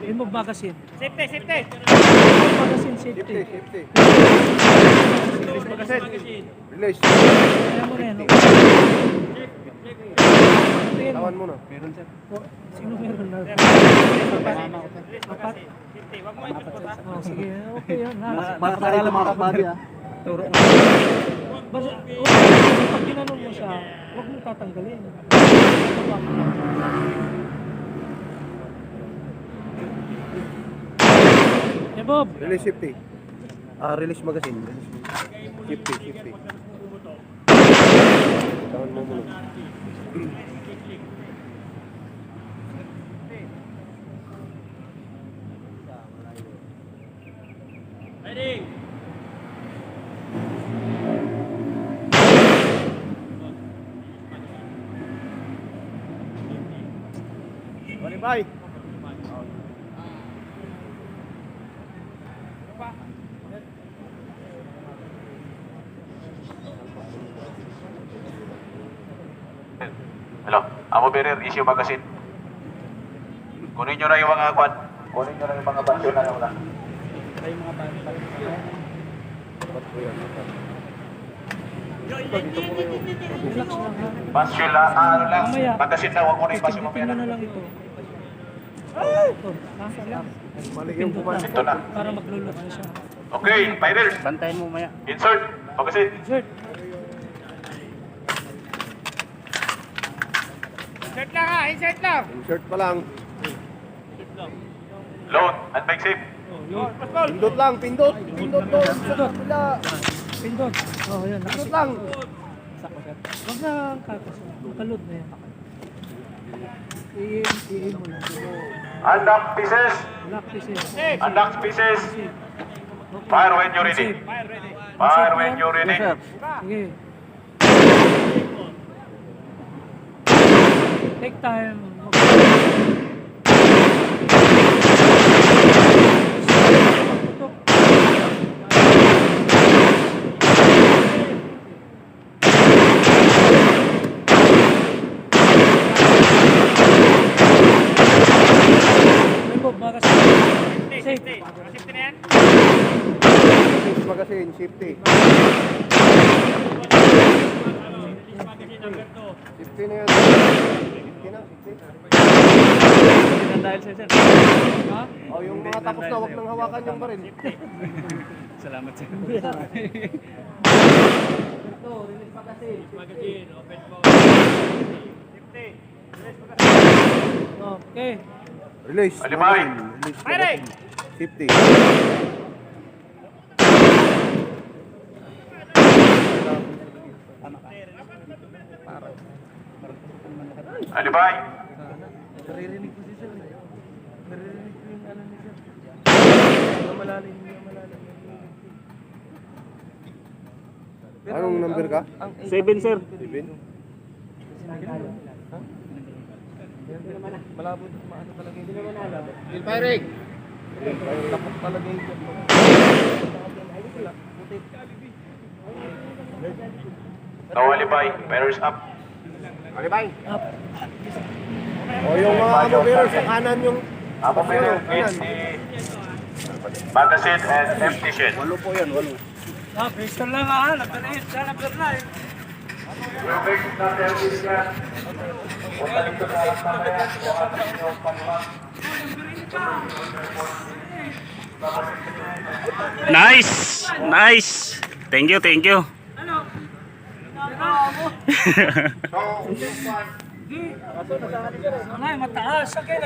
Remove magazine. Safety, safety. Remove magazine, safety. Safety. Release magazine. Release. Kaya mo rin. Tawan mo na. Sino meron na? Apat? Safety, wag mo ikot ha. Oh, sige, okay yan. Mapakala mga kapatid ha. Turo. Basta, pag ginanon mo siya, huwag mo tatanggalin. Eh, Bob. Release safety. Release magazine. Safety, safety. Tawan mo muna. Ready. Bye. Hello, Amo Berer, issue magazine. Kunin nyo na yung mga kwan. Kunin nyo na yung mga basyo na nauna. Relax lang ha. Basyo lang, ano lang. Mamaya. Magazine na, huwag mo na yung basyo Titignan mamaya mo na. na lang ito. Ito, nasa lang. Mali yung pumas. Ito na. Para maglulot na siya. Okay, fighters. Bantayan mo maya. Insert, magazine. Insert. Insert lang ha, insert lang. Insert pa lang. Load, and make safe. Load. Pindot lang, pindot. Pindot doon. Sa kabila. Pindot. Oh, yan. Pindot lang. Huwag na kakas. Makaload na yan. I-aim mo lang. Undock pieces. Lock this in. Undock pieces. Okay. Fire when you're ready. Fire ready. Fire when you're ready. Sige. Take time. Remove magazine. Safety, safety. Safety na yan. Release magazine, safety. Release magazine number 2. Safety na yan. Safety na, safety. Dahil sa sir. Ha? Oh, yung mga tapos na, huwag nang hawakan yung baril. Salamat sir. Magazine, open po. Safety. Release magazine. Okay. Release. Alibay. Release Fire. magazine. Safety. Alibay. Naririnig ko si sir. Naririnig ko yung ano ni sir. Malalim. Anong number ka? 7 sir. 7? Malabo, maano talaga yung Bill firing! tapok talaga yung No alibay. Fires up. Alibay! up. O yung mga amobero sa kanan yung... Amo Berer, kanan. magazine and empty shell. 8 po yan, 8. Ah, pistol lang ha. Nagkanayin siya, nagkanayin. Nice! Nice! Thank you, thank you. Ano? Ano, mataas. Okay,